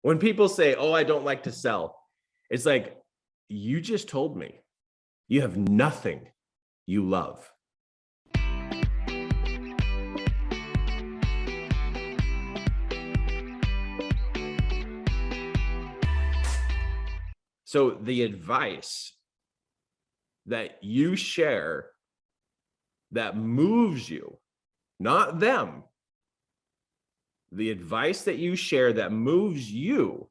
When people say, oh, I don't like to sell, it's like, you just told me you have nothing you love. So the advice that you share that moves you, not them, the advice that you share that moves you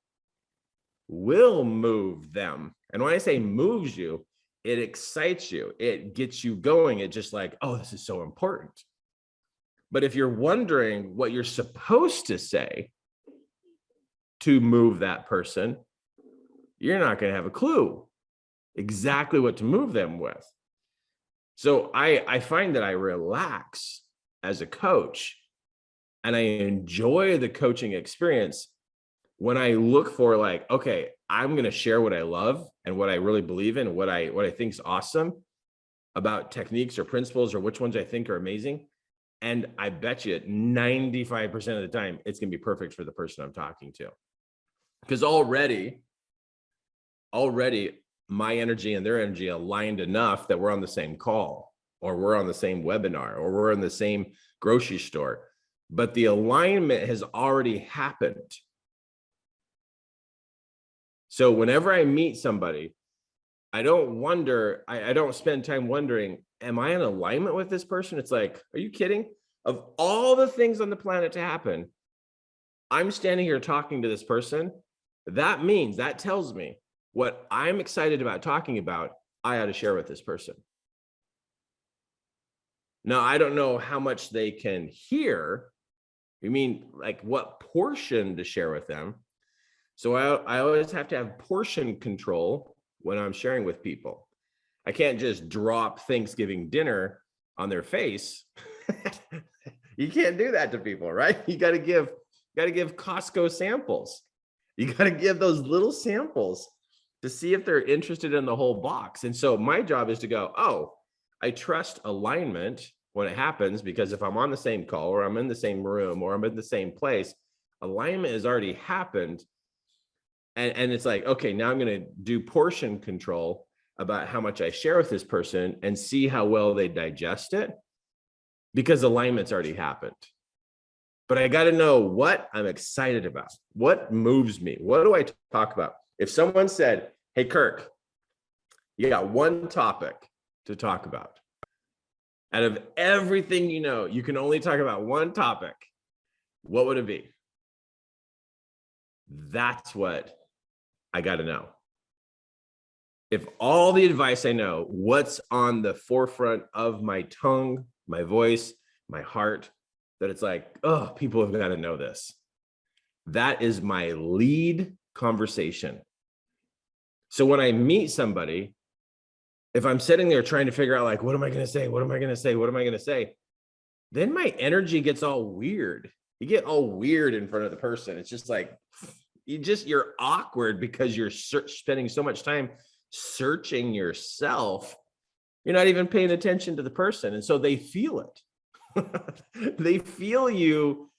will move them. And when I say moves you, it excites you. It gets you going. It's just like, oh, this is so important. But if you're wondering what you're supposed to say to move that person, you're not going to have a clue exactly what to move them with. So I find that I relax as a coach and I enjoy the coaching experience when I look for like, okay, I'm going to share what I love and what I really believe in, what I think is awesome about techniques or principles or which ones I think are amazing. And I bet you 95% of the time, it's going to be perfect for the person I'm talking to. Because already my energy and their energy aligned enough that we're on the same call, or we're on the same webinar, or we're in the same grocery store. But the alignment has already happened. So whenever I meet somebody, I don't spend time wondering, am I in alignment with this person? It's like, are you kidding? Of all the things on the planet to happen, I'm standing here talking to this person. That tells me what I'm excited about talking about, I ought to share with this person. Now, I don't know how much they can hear. You mean like what portion to share with them? So I always have to have portion control when I'm sharing with people. I can't just drop Thanksgiving dinner on their face. You can't do that to people, right? You got to give Costco samples. You got to give those little samples to see if they're interested in the whole box. And so my job is to go, oh, I trust alignment when it happens, because if I'm on the same call or I'm in the same room or I'm in the same place, alignment has already happened. And it's like, okay, now I'm going to do portion control about how much I share with this person and see how well they digest it, because alignment's already happened. But I got to know what I'm excited about. What moves me? What do I talk about? If someone said, hey, Kirk, you got one topic to talk about. Out of everything you know, you can only talk about one topic. What would it be? That's what I got to know. If all the advice I know, what's on the forefront of my tongue, my voice, my heart, that it's like, oh, people have got to know this. That is my lead conversation. So when I meet somebody, if I'm sitting there trying to figure out like, what am I going to say? What am I going to say? What am I going to say? Then my energy gets all weird. You get all weird in front of the person. It's just like, you're awkward because you're spending so much time searching yourself. You're not even paying attention to the person. And so they feel it. They feel you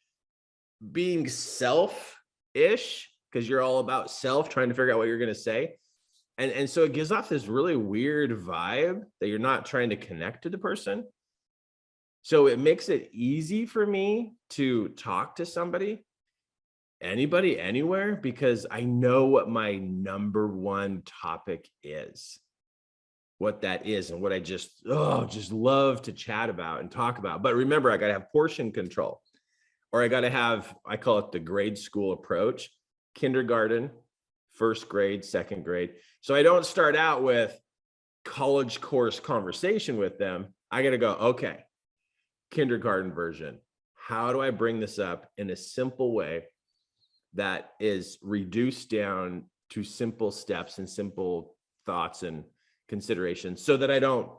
being self-ish because you're all about self, trying to figure out what you're going to say. And so it gives off this really weird vibe that you're not trying to connect to the person. So it makes it easy for me to talk to somebody, anybody, anywhere, because I know what my number one topic is, what that is, and what I just love to chat about and talk about. But remember, I got to have portion control, or I got to have, I call it the grade school approach, kindergarten, first grade, second grade. So I don't start out with college course conversation with them. I got to go, okay, kindergarten version. How do I bring this up in a simple way that is reduced down to simple steps and simple thoughts and considerations, so that I don't,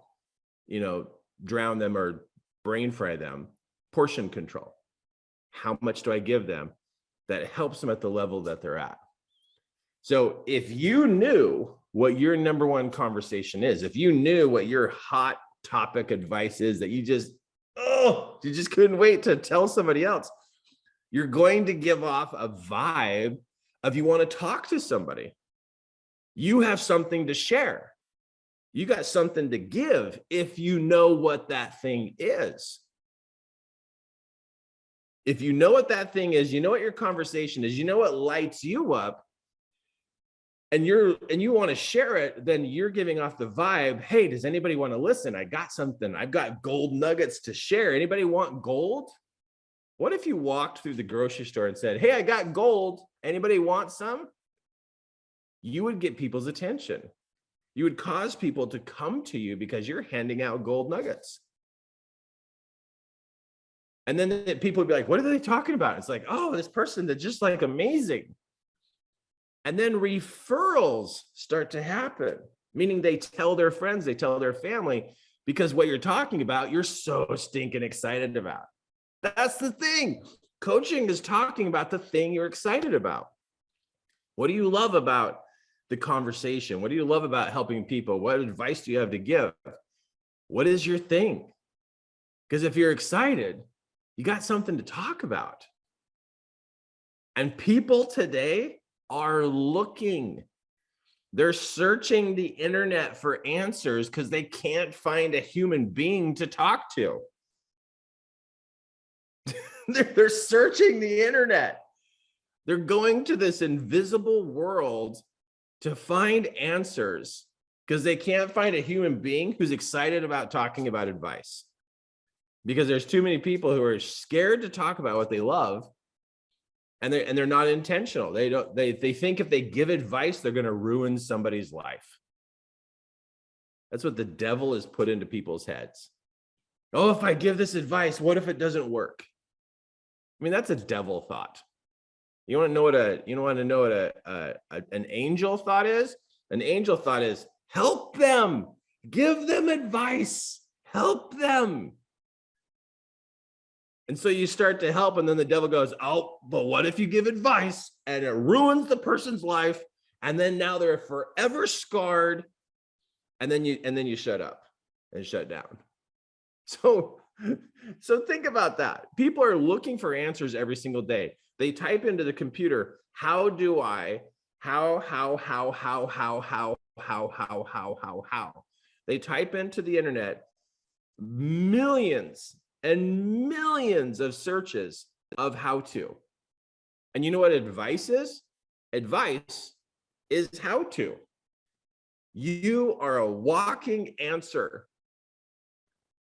drown them or brain fry them? Portion control. How much do I give them that helps them at the level that they're at? So if you knew what your number one conversation is, if you knew what your hot topic advice is that you just couldn't wait to tell somebody else, you're going to give off a vibe If you want to talk to somebody, you have something to share. You got something to give if you know what that thing is. If you know what that thing is, you know what your conversation is, you know what lights you up, and you want to share it, then you're giving off the vibe, hey, does anybody want to listen? I got something. I've got gold nuggets to share. Anybody want gold? What if you walked through the grocery store and said, hey, I got gold. Anybody want some? You would get people's attention. You would cause people to come to you because you're handing out gold nuggets. And then people would be like, what are they talking about? It's like, oh, this person that's just like amazing. And then referrals start to happen, meaning they tell their friends, they tell their family, because what you're talking about, you're so stinking excited about. That's the thing. Coaching is talking about the thing you're excited about. What do you love about the conversation? What do you love about helping people? What advice do you have to give? What is your thing? Because if you're excited, you got something to talk about. And people today are looking. They're searching the internet for answers because they can't find a human being to talk to. They're searching the internet. They're going to this invisible world to find answers because they can't find a human being who's excited about talking about advice. Because there's too many people who are scared to talk about what they love, and they're not intentional. They think if they give advice, they're going to ruin somebody's life. That's what the devil has put into people's heads. Oh, if I give this advice, what if it doesn't work? I mean, that's a devil thought. You want to know what an angel thought is? An angel thought is help them, give them advice, help them. And so you start to help, and then the devil goes, oh, but what if you give advice and it ruins the person's life, and then now they're forever scarred, and then you shut up and shut down. So think about that. People are looking for answers every single day. They type into the computer, how do I, how. They type into the internet millions and millions of searches of how to. And you know what advice is? Advice is how to. You are a walking answer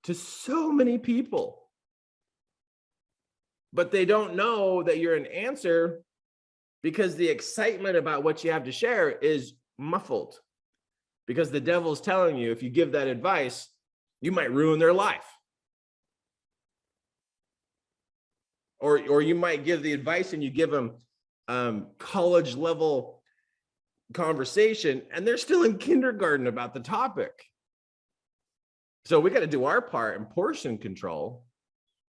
to so many people. But they don't know that you're an answer because the excitement about what you have to share is muffled. Because the devil's telling you if you give that advice, you might ruin their life. Or you might give the advice and you give them college level conversation and they're still in kindergarten about the topic. So we got to do our part in portion control.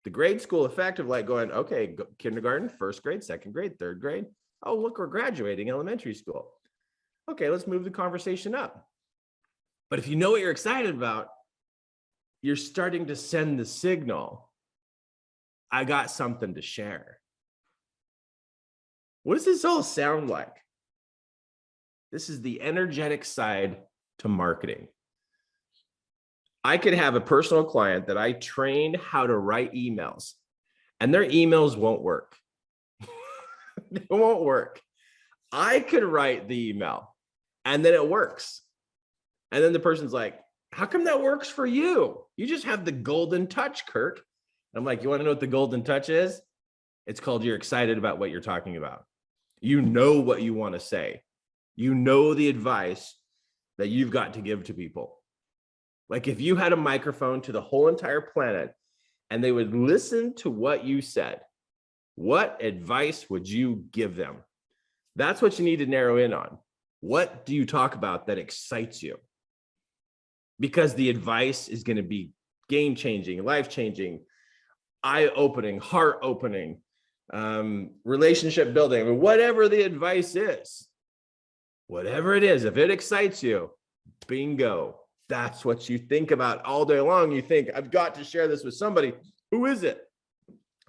The grade school effect of like going, okay, kindergarten, first grade, second grade, third grade. Oh, look, we're graduating elementary school. Okay, let's move the conversation up. But if you know what you're excited about, you're starting to send the signal. I got something to share. What does this all sound like? This is the energetic side to marketing. I could have a personal client that I trained how to write emails, and their emails won't work. They won't work. I could write the email, and then it works. And then the person's like, how come that works for you? You just have the golden touch, Kirk. I'm like, you want to know what the golden touch is? It's called you're excited about what you're talking about. You know what you want to say. You know the advice that you've got to give to people. Like if you had a microphone to the whole entire planet and they would listen to what you said, what advice would you give them? That's what you need to narrow in on. What do you talk about that excites you? Because the advice is going to be game-changing, life-changing, eye-opening, heart-opening, relationship building, I mean, whatever the advice is, whatever it is, if it excites you, bingo. That's what you think about all day long. You think, I've got to share this with somebody. Who is it?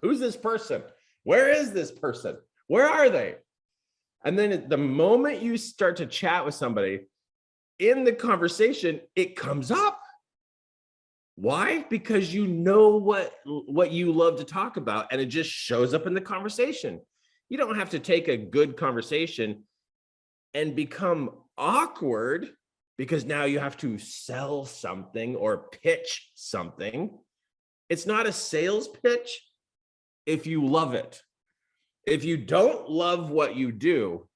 Who's this person? Where is this person? Where are they? And then the moment you start to chat with somebody in the conversation, it comes up. Why? Because you know what you love to talk about, and it just shows up in the conversation. You don't have to take a good conversation and become awkward because now you have to sell something or pitch something. It's not a sales pitch if you love it. If you don't love what you do,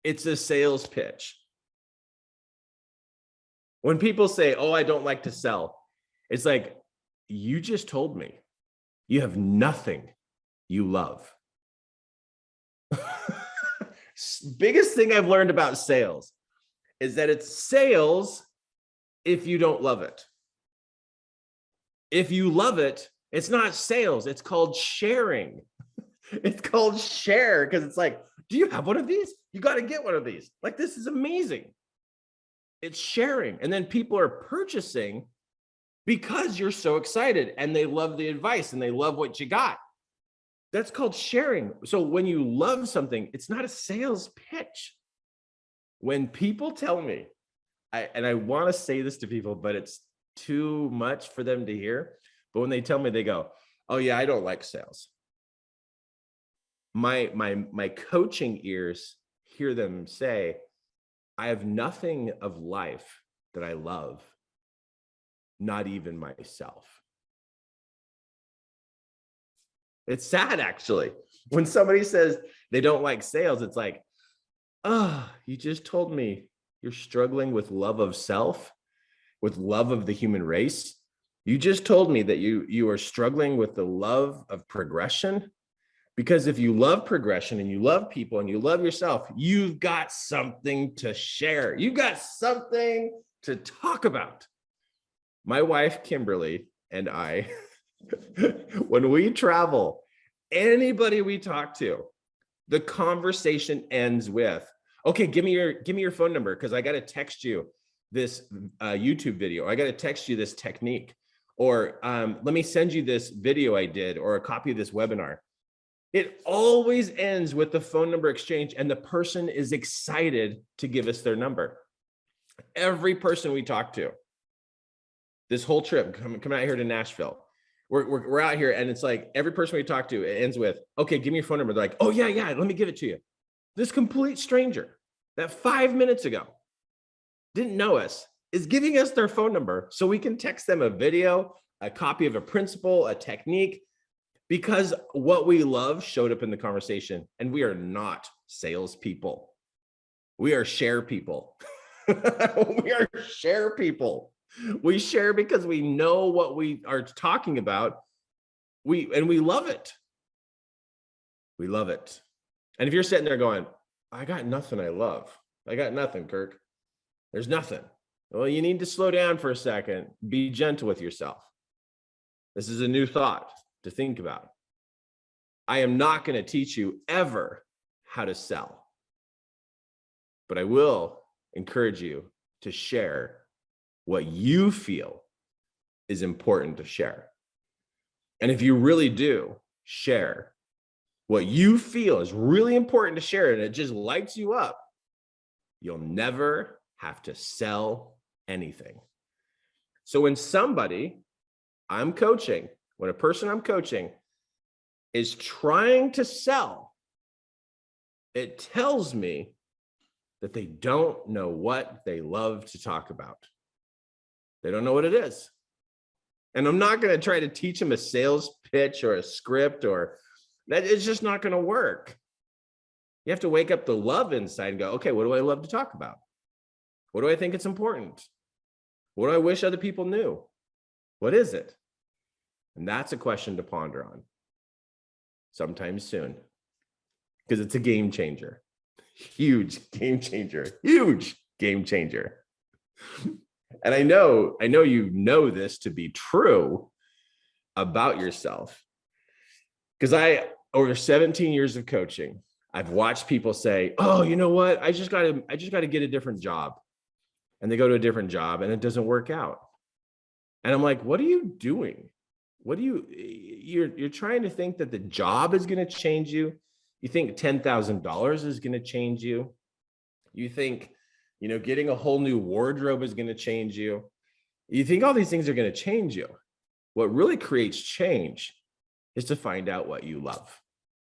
it's a sales pitch. When people say, oh, I don't like to sell, it's like, you just told me you have nothing you love. Biggest thing I've learned about sales is that it's sales if you don't love it. If you love it, it's not sales, it's called sharing. It's called share because it's like, do you have one of these? You got to get one of these. Like, this is amazing. It's sharing. And then people are purchasing because you're so excited and they love the advice and they love what you got. That's called sharing. So when you love something, it's not a sales pitch. When people tell me, I want to say this to people, but it's too much for them to hear. But when they tell me, they go, oh yeah, I don't like sales. My coaching ears hear them say, I have nothing of life that I love, not even myself. It's sad, actually. When somebody says they don't like sales, it's like, oh, you just told me you're struggling with love of self, with love of the human race. You just told me that you are struggling with the love of progression. Because if you love progression and you love people and you love yourself, you've got something to share. You've got something to talk about. My wife, Kimberly, and I, when we travel, anybody we talk to, the conversation ends with, okay, give me your phone number because I got to text you this YouTube video. I got to text you this technique, or let me send you this video I did, or a copy of this webinar. It always ends with the phone number exchange, and the person is excited to give us their number. Every person we talk to, this whole trip, coming out here to Nashville, we're out here, and it's like every person we talk to, it ends with, okay, give me your phone number. They're like, oh yeah, let me give it to you. This complete stranger that 5 minutes ago didn't know us is giving us their phone number so we can text them a video, a copy of a principle, a technique, because what we love showed up in the conversation. And we are not salespeople. We are share people. We are share people. We share because we know what we are talking about. We love it. We love it. And if you're sitting there going, I got nothing I love. I got nothing, Kirk. There's nothing. Well, you need to slow down for a second. Be gentle with yourself. This is a new thought to think about. I am not going to teach you ever how to sell, but I will encourage you to share what you feel is important to share. And if you really do share what you feel is really important to share, and it just lights you up, you'll never have to sell anything. So when somebody I'm coaching, when a person I'm coaching is trying to sell, it tells me that they don't know what they love to talk about. They don't know what it is. And I'm not going to try to teach them a sales pitch or a script, or that. It's just not going to work. You have to wake up the love inside and go, okay, what do I love to talk about? What do I think it's important? What do I wish other people knew? What is it? And that's a question to ponder on sometime soon, because it's a game changer. Huge game changer. Huge game changer. And I know you know this to be true about yourself, because over 17 years of coaching, I've watched people say, oh, you know what? I just got to get a different job. And they go to a different job and it doesn't work out. And I'm like, what are you doing? You're trying to think that the job is going to change you. You think $10,000 is going to change you? You think, getting a whole new wardrobe is going to change you? You think all these things are going to change you? What really creates change is to find out what you love.